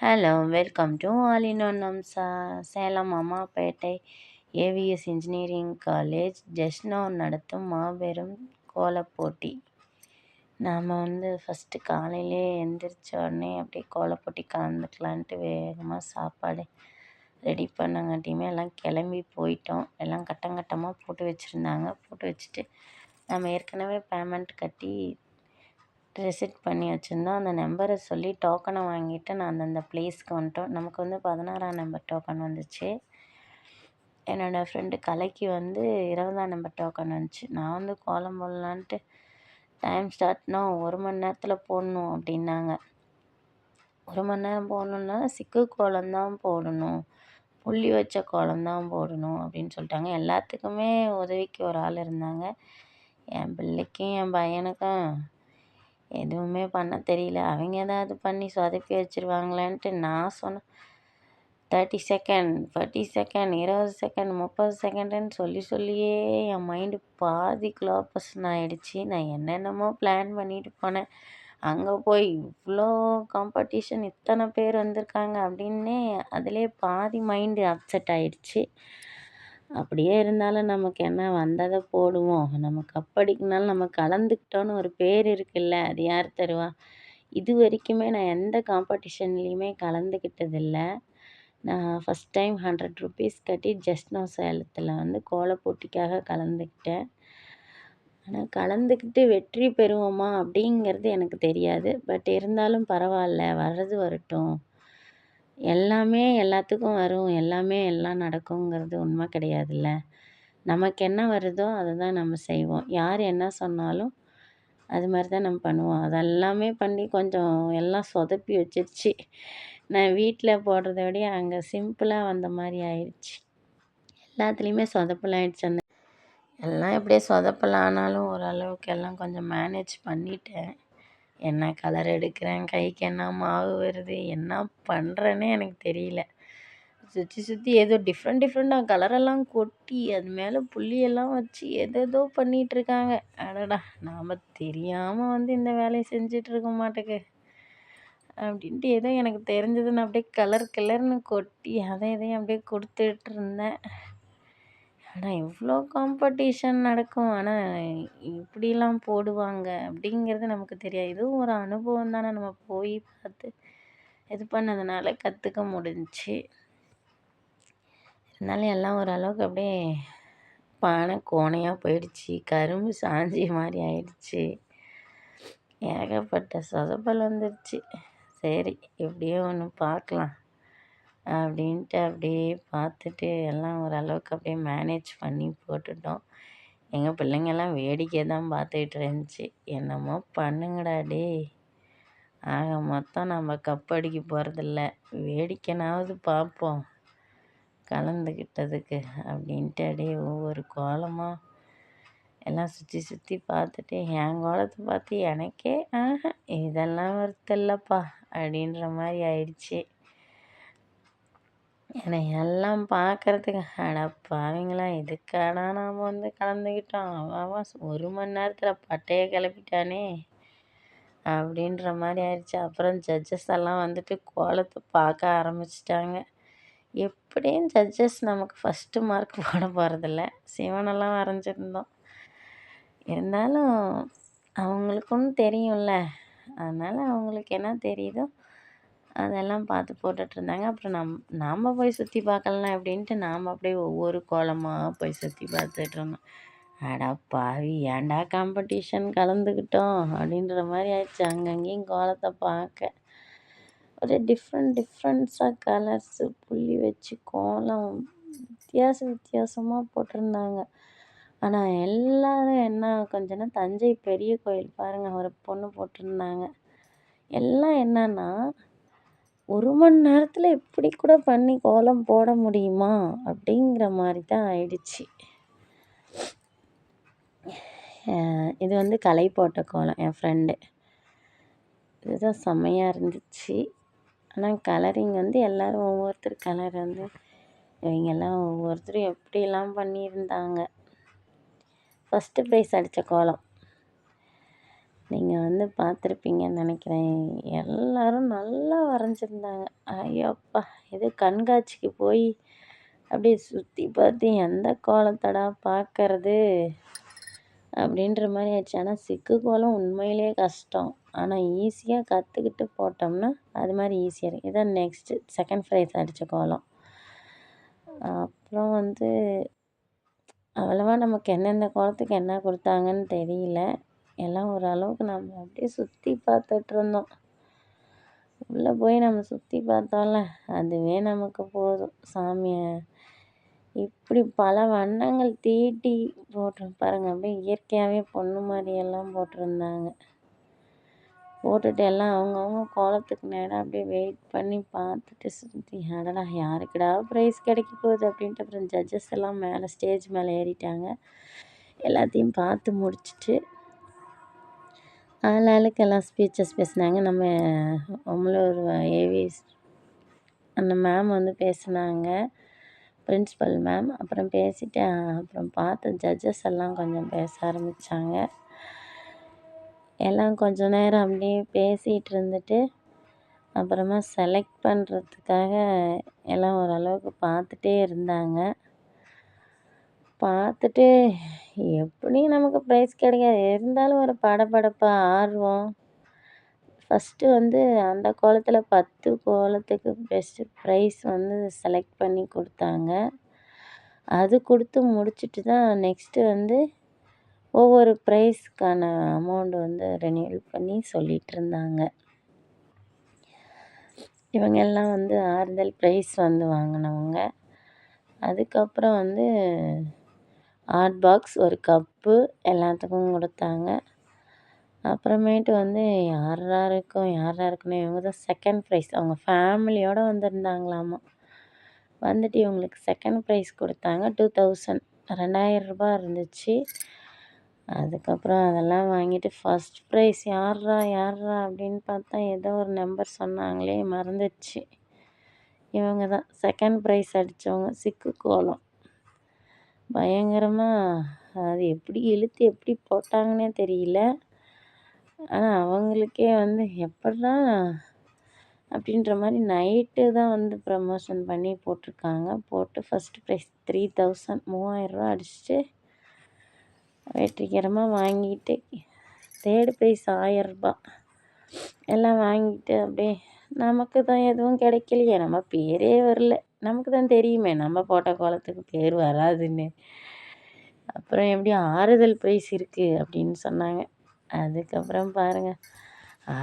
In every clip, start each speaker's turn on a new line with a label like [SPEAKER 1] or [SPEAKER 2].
[SPEAKER 1] Hello! Welcome to all in one Amsa. Salem Ammapettai AVS engineering college just now நடத்தும் மாபெரும் கோலப்போட்டி. நாம் first காலையிலே எந்திரிச்ச உடனே அப்படியே கோலப்போட்டி கலந்துக்கலான்ட்டு வேகமாக சாப்பாடு ரெடி பண்ணங்காட்டியுமே எல்லாம் கிளம்பி போயிட்டோம். எல்லாம் கட்டமாக போட்டு வச்சுருந்தாங்க. போட்டு வச்சுட்டு நம்ம ஏற்கனவே பேமெண்ட் கட்டி ரெசிப்ட் பண்ணி வச்சுருந்தோம். அந்த நம்பரை சொல்லி டோக்கனை வாங்கிட்டு நான் அந்தந்த ப்ளேஸ்க்கு வந்துட்டோம். நமக்கு 16ஆம் நம்பர் டோக்கன் வந்துச்சு. என்னோடய ஃப்ரெண்டு கலைக்கு 20ஆம் நம்பர் டோக்கன் வந்துச்சு. நான் கோலம் போடலான்ட்டு டைம் ஸ்டார்ட்னா 1 மணி நேரத்தில் போடணும் அப்படின்னாங்க. 1 மணி நேரம் போடணுன்னா சிக்கு கோலம் தான் போடணும், புள்ளி வச்ச கோலம் தான் போடணும் அப்படின்னு சொல்லிட்டாங்க. எல்லாத்துக்குமே உதவிக்கு ஒரு ஆள் இருந்தாங்க. என் பிள்ளைக்கும் என் பையனுக்கும் எதுவுமே பண்ண தெரியல. அவங்க ஏதாவது பண்ணி சொதப்பி வச்சுருவாங்களேன்ட்டு நான் சொன்னேன். 30 செகண்ட், 40 செகண்ட், 20 செகண்ட், 30 செகண்டுன்னு சொல்லியே என் மைண்டு பாதி கிலோபர்சன் ஆகிடுச்சி. நான் என்னென்னமோ பிளான் பண்ணிட்டு போனேன். அங்கே போய் இவ்வளோ காம்படிஷன், இத்தனை பேர் வந்திருக்காங்க அப்படின்னே அதிலே பாதி மைண்டு அப்செட் ஆகிடுச்சி. அப்படியே இருந்தாலும் நமக்கு என்ன, வந்ததை போடுவோம். நம்ம கப்படிக்குனாலும் நம்ம கலந்துக்கிட்டோன்னு ஒரு பேர் இருக்குல்ல, அது யார் தருவா? இது வரைக்குமே நான் எந்த காம்படிஷன்லேயுமே கலந்துக்கிட்டதில்ல. நான் ஃபஸ்ட் டைம் 100 ருபீஸ் கட்டி ஜஸ்ட் நவ் சேலத்தில் கோலப்போட்டிக்காக கலந்துக்கிட்டேன். ஆனால் கலந்துக்கிட்டு வெற்றி பெறுவோமா அப்படிங்கிறது எனக்கு தெரியாது. பட் இருந்தாலும் பரவாயில்ல, வர்றது வரட்டும். எல்லாமே எல்லாத்துக்கும் வரும், எல்லாமே எல்லாம் நடக்குங்கிறது உண்மை கிடையாதுல்ல. நமக்கு என்ன வருதோ அதை தான் நம்ம செய்வோம். யார் என்ன சொன்னாலும் அது மாதிரி தான் நம்ம பண்ணுவோம். அதெல்லாமே பண்ணி கொஞ்சம் எல்லாம் சொதப்பி வச்சிருச்சு. நான் வீட்டில் போடுறத விட அங்கே சிம்பிளாக வந்த மாதிரி ஆயிடுச்சு. எல்லாத்துலேயுமே சொதப்பலாயிடுச்சு. எல்லாம் எப்படியே சொதப்பலானாலும் ஓரளவுக்கு எல்லாம் கொஞ்சம் மேனேஜ் பண்ணிட்டேன். என்ன கலர் எடுக்கிறேன், கைக்கு என்ன மாவு வருது, என்ன பண்ணுறேன்னே எனக்கு தெரியல. சுற்றி ஏதோ டிஃப்ரெண்ட்டாக கலரெல்லாம் கொட்டி அது மேலே புள்ளியெல்லாம் வச்சு ஏதேதோ பண்ணிகிட்ருக்காங்க. அடடா, நாம் தெரியாமல் இந்த வேலையை செஞ்சிட்ருக்க மாட்டேக்கு அப்படின்ட்டு ஏதோ எனக்கு தெரிஞ்சதுன்னு அப்படியே கலர்னு கொட்டி இதையும் அப்படியே கொடுத்துட்டு இருந்தேன். ஆனால் இவ்வளோ காம்படிஷன் நடக்கும், ஆனால் இப்படிலாம் போடுவாங்க அப்படிங்கிறது நமக்கு தெரியாது. இதுவும் ஒரு அனுபவம் தானே, நம்ம போய் பார்த்து இது பண்ணதுனால கற்றுக்க முடிஞ்சிச்சு. இருந்தாலும் எல்லாம் ஓரளவுக்கு அப்படியே பானை கோணையாக போயிடுச்சு, கரும்பு சாஞ்சி மாதிரி ஆயிடுச்சு. ஏகப்பட்ட சொதப்பல் வந்துடுச்சு. சரி, எப்படியோ ஒன்று பார்க்கலாம் அப்படின்ட்டு அப்படியே பார்த்துட்டு எல்லாம் ஓரளவுக்கு அப்படியே மேனேஜ் பண்ணி போட்டுட்டோம். எங்கள் பிள்ளைங்கெல்லாம் வேடிக்கை தான் பார்த்துக்கிட்டு இருந்துச்சு. என்னமோ பண்ணுங்கடா டே, ஆக மொத்தம் நம்ம கப்படிக்க போகிறதில்ல, வேடிக்கைனாவது பார்ப்போம் கலந்துக்கிட்டதுக்கு அப்படின்ட்டு அப்படியே ஒவ்வொரு கோலமாக எல்லாம் சுற்றி பார்த்துட்டு என் கோலத்தை பார்த்து எனக்கே இதெல்லாம் வருத்தில்லப்பா அப்படின்ற மாதிரி ஆயிடுச்சு. ஏன்னா எல்லாம் பார்க்குறதுக்கு அடப்பாவிங்களா, இதுக்காடா நாம் கலந்துக்கிட்டோம், அவன் 1 மணி நேரத்தில் பட்டையை கிளப்பிட்டானே அப்படின்ற மாதிரி ஆயிடுச்சு. அப்புறம் ஜட்ஜஸ் எல்லாம் கோலத்தை பார்க்க ஆரம்பிச்சிட்டாங்க. எப்படியும் ஜட்ஜஸ் நமக்கு ஃபஸ்ட்டு மார்க் போட போகிறதில்ல. சிவனெல்லாம் வரைஞ்சிருந்தோம். இருந்தாலும் அவங்களுக்கும் தெரியும்ல, அதனால் அவங்களுக்கு என்ன தெரியுதோ அதெல்லாம் பார்த்து போட்டுட்ருந்தாங்க. அப்புறம் நாம் போய் சுற்றி பார்க்கலாம் அப்படின்ட்டு நாம் அப்படியே ஒவ்வொரு கோலமாக போய் சுற்றி பார்த்துட்ருந்தோம். அடா பாவி, ஏன்டா காம்படிஷன் கலந்துக்கிட்டோம் அப்படின்ற மாதிரி ஆயிடுச்சு. அங்கங்கேயும் கோலத்தை பார்க்க ஒரு டிஃப்ரெண்ட்ஸாக கலர்ஸு புள்ளி வச்சு கோலம் வித்தியாசமாக போட்டிருந்தாங்க. ஆனால் எல்லோரும் என்ன கொஞ்சம்னா தஞ்சை பெரிய கோயில் பாருங்கள், ஒரு பொண்ணு போட்டிருந்தாங்க. எல்லாம் என்னன்னா 1 மணி நேரத்தில் இப்படி கூட பண்ணி கோலம் போட முடியுமா அப்படிங்கிற மாதிரி தான் ஆயிடுச்சு. இது கலை போட்ட கோலம் என் ஃப்ரெண்டு. இதுதான் செம்மையாக இருந்துச்சு. ஆனால் கலரிங் எல்லோரும் ஒவ்வொருத்தர் கலர் இவங்கெல்லாம் ஒவ்வொருத்தரும் எப்படிலாம் பண்ணியிருந்தாங்க. ஃபஸ்ட்டு ப்ரைஸ் அடித்த கோலம் நீங்கள் வந்து பார்த்துருப்பீங்கன்னு நினைக்கிறேன். எல்லோரும் நல்லா வரைஞ்சிருந்தாங்க. ஐயோப்பா! இது கண்காட்சிக்கு போய் அப்படியே சுற்றி பார்த்து எந்த கோலத்தடா பார்க்கறது அப்படின்ற மாதிரி ஆயிடுச்சு. ஆனால் சிக்கு கோலம் உண்மையிலே கஷ்டம். ஆனால் ஈஸியாக கற்றுக்கிட்டு போட்டோம்னா அது மாதிரி ஈஸியாக இருக்குது. இதான் நெக்ஸ்ட்டு செகண்ட் ப்ரைஸ் அடித்த கோலம். அப்புறம் வந்து அவ்வளவா நமக்கு எந்தெந்த கோலத்துக்கு என்ன கொடுத்தாங்கன்னு தெரியல. எல்லாம் ஓரளவுக்கு நம்ம அப்படியே சுற்றி பார்த்துட்ருந்தோம். உள்ளே போய் நம்ம சுற்றி பார்த்தோம்ல, அதுவே நமக்கு போதும். சாமியை இப்படி பல வண்ணங்கள் தீட்டி பாருங்க. அப்படியே இயற்கையாகவே பொண்ணு மாதிரியெல்லாம் போட்டிருந்தாங்க. போட்டுட்டு எல்லாம் அவங்கவுங்க கோலத்துக்கு நேராக அப்படியே வெயிட் பண்ணி பார்த்துட்டு சுற்றி, அடடா யாருக்குடா ப்ரைஸ் கிடைக்க போகுது அப்படின்ட்டு அப்புறம் ஜட்ஜஸ் எல்லாம் மேலே ஸ்டேஜ் மேலே ஏறிட்டாங்க. எல்லாத்தையும் பார்த்து முடிச்சுட்டு ஆளாளுக்கு எல்லாம் ஸ்பீச்சஸ் பேசினாங்க. நம்ம ஒரு ஏவிஎஸ் அந்த மேம் வந்து பேசினாங்க, பிரின்ஸிபல் மேம். அப்புறம் பேசிவிட்டு அப்புறம் பார்த்து ஜட்ஜஸ் எல்லாம் கொஞ்சம் பேச ஆரம்பித்தாங்க. எல்லாம் கொஞ்சம் நேரம் அப்படியே பேசிகிட்டு இருந்துட்டு அப்புறமா செலக்ட் பண்ணுறதுக்காக எல்லாம் ஓரளவுக்கு பார்த்துட்டே இருந்தாங்க. பார்த்துட்டு எப்படியும் நமக்கு ப்ரைஸ் கிடைக்காது, இருந்தாலும் ஒரு படபடப்பு, ஆர்வம். ஃபஸ்ட்டு வந்து அந்த கோலத்தில் 10 கோலத்துக்கு பெஸ்ட்டு ப்ரைஸ் வந்து செலக்ட் பண்ணி கொடுத்தாங்க. அது கொடுத்து முடிச்சுட்டு தான் நெக்ஸ்ட்டு வந்து ஒவ்வொரு ப்ரைஸ்க்கான அமௌண்ட் வந்து ரெனியூவல் பண்ணி சொல்லிகிட்டு இருந்தாங்க. இவங்க எல்லாம் வந்து ஆறுதல் ப்ரைஸ் வந்து வாங்கினவங்க. அதுக்கப்புறம் வந்து ஹாட் பாக்ஸ், ஒரு கப்பு எல்லாத்துக்கும் கொடுத்தாங்க. அப்புறமேட்டு வந்து யார் யாருக்குன்னு இவங்க தான் செகண்ட் ப்ரைஸ். அவங்க ஃபேமிலியோடு வந்திருந்தாங்களாமா. வந்துட்டு இவங்களுக்கு செகண்ட் ப்ரைஸ் கொடுத்தாங்க. 2000 2000 இருந்துச்சு. அதுக்கப்புறம் அதெல்லாம் வாங்கிட்டு ஃபஸ்ட் ப்ரைஸ் யார்ரா அப்படின்னு பார்த்தா ஏதோ ஒரு நம்பர் சொன்னாங்களே, மறந்துடுச்சு. இவங்க தான் செகண்ட் ப்ரைஸ் அடித்தவங்க. சிக்கு கோலம் பயங்கரமாக அது எப்படி இழுத்து எப்படி போட்டாங்கன்னே தெரியல. ஆனால் அவங்களுக்கே வந்து எப்பட்றா அப்படின்ற மாதிரி நைட்டு தான் வந்து ப்ரமோஷன் பண்ணி போட்டிருக்காங்க. போட்டு ஃபஸ்ட்டு ப்ரைஸ் 3000 3000 அடிச்சுட்டு வெற்றிகரமாக வாங்கிட்டு, தேர்டு ப்ரைஸ் 1000 எல்லாம் வாங்கிட்டு அப்படியே நமக்கு தான் எதுவும் கிடைக்கலையே, நம்ம பேரே வரல. நமக்கு தான் தெரியுமே நம்ம போட்ட கோலத்துக்கு பேர் வராதுன்னு. அப்புறம் எப்படியும் ஆறுதல் ப்ரைஸ் இருக்குது அப்படின்னு சொன்னாங்க. அதுக்கப்புறம் பாருங்கள்,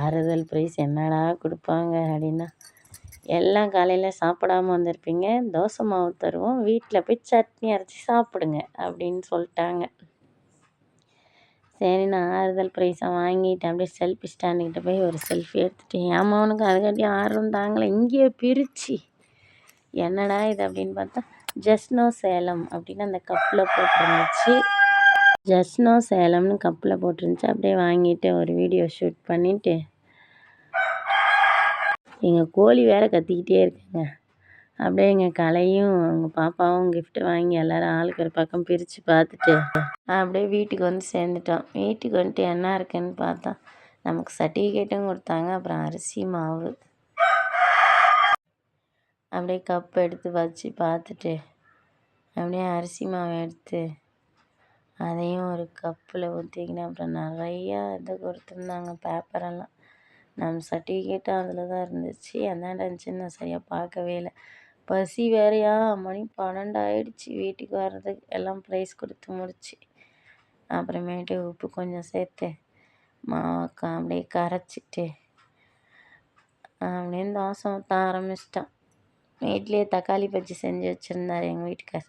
[SPEAKER 1] ஆறுதல் ப்ரைஸ் என்னடா கொடுப்பாங்க அப்படின்னா, எல்லாம் காலையில் சாப்பிடாமல் வந்திருப்பீங்க, தோசை மாவு தருவோம், வீட்டில் போய் சட்னி அரைச்சி சாப்பிடுங்க அப்படின்னு சொல்லிட்டாங்க. சரி, நான் ஆறுதல் ப்ரைஸை வாங்கிட்டு அப்படியே செல்ஃபி ஸ்டாண்டுக்கிட்ட போய் ஒரு செல்ஃபி எடுத்துகிட்டு, என் மகனுக்கு அதுக்காட்டியும் ஆர்வம் தாங்கலை, இங்கேயே பிரித்து என்னடா இது அப்படின்னு பார்த்தா ஜஸ்ட் நோ சேலம் அப்படின்னு அந்த கப்பில் போட்டிருந்துச்சு. ஜஸ்ட் நோ சேலம்னு கப்பில் போட்டிருந்துச்சு. அப்படியே வாங்கிட்டு ஒரு வீடியோ ஷூட் பண்ணிவிட்டு, எங்கள் கோழி வேறு கத்திக்கிட்டே இருக்குங்க. அப்படியே எங்கள் கலையும் எங்கள் பாப்பாவும் கிஃப்ட்டு வாங்கி எல்லோரும் ஆளுக்கு ஒரு பக்கம் பிரித்து பார்த்துட்டு அப்படியே வீட்டுக்கு வந்து சேர்ந்துட்டோம். வீட்டுக்கு வந்துட்டு என்ன இருக்குன்னு பார்த்தா நமக்கு சர்டிஃபிகேட்டும் கொடுத்தாங்க. அப்புறம் அரிசி மாவு அப்படியே கப் எடுத்து வச்சு பார்த்துட்டு அப்படியே அரிசி மாவு எடுத்து அதையும் ஒரு கப்பில் ஊற்றிக்கினேன். அப்புறம் நிறையா இது கொடுத்துருந்தாங்க, பேப்பரெல்லாம். நம்ம சர்டிஃபிகேட்டும் அதில் தான் இருந்துச்சு. அந்தாண்ட இருந்துச்சுன்னு நான் சரியாக பார்க்கவே இல்லை. பசி வேறையா, மணி 12 ஆகிடுச்சி வீட்டுக்கு வர்றதுக்கு. எல்லாம் ப்ரைஸ் கொடுத்து முடிச்சு அப்புறமேட்டு உப்பு கொஞ்சம் சேர்த்து மாவாக்கா அப்படியே கரைச்சிட்டு அப்படின்னு தோசை ஊற்ற ஆரம்பிச்சிட்டான். வீட்லேயே தக்காளி பஜ்ஜி செஞ்சு வச்சுருந்தார் எங்கள் வீட்டுக்கார்.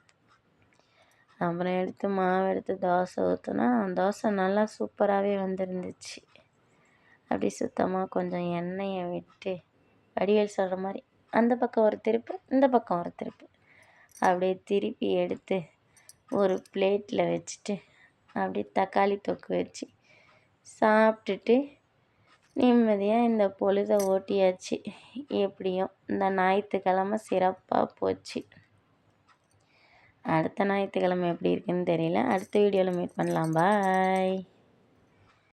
[SPEAKER 1] அப்புறம் எடுத்து மாவு எடுத்து தோசை ஊற்றினா தோசை நல்லா சூப்பராகவே வந்துருந்துச்சு. அப்படி சுத்தமாக கொஞ்சம் எண்ணெயை விட்டு வடிவேல் சொல்கிற மாதிரி அந்த பக்கம் ஒரு திருப்பு, இந்த பக்கம் ஒரு திருப்பு, அப்படியே திருப்பி எடுத்து ஒரு பிளேட்டில் வச்சுட்டு அப்படியே தக்காளி தொக்கு வச்சு சாப்பிட்டுட்டு நிம்மதியாக இந்த பொழுதை ஓட்டியாச்சு. எப்படியும் இந்த ஞாயிற்றுக்கிழமை சிறப்பாக போச்சு. அடுத்த ஞாயிற்றுக்கிழமை எப்படி இருக்குன்னு தெரியல. அடுத்த வீடியோவில் மீட் பண்ணலாம். பாய்.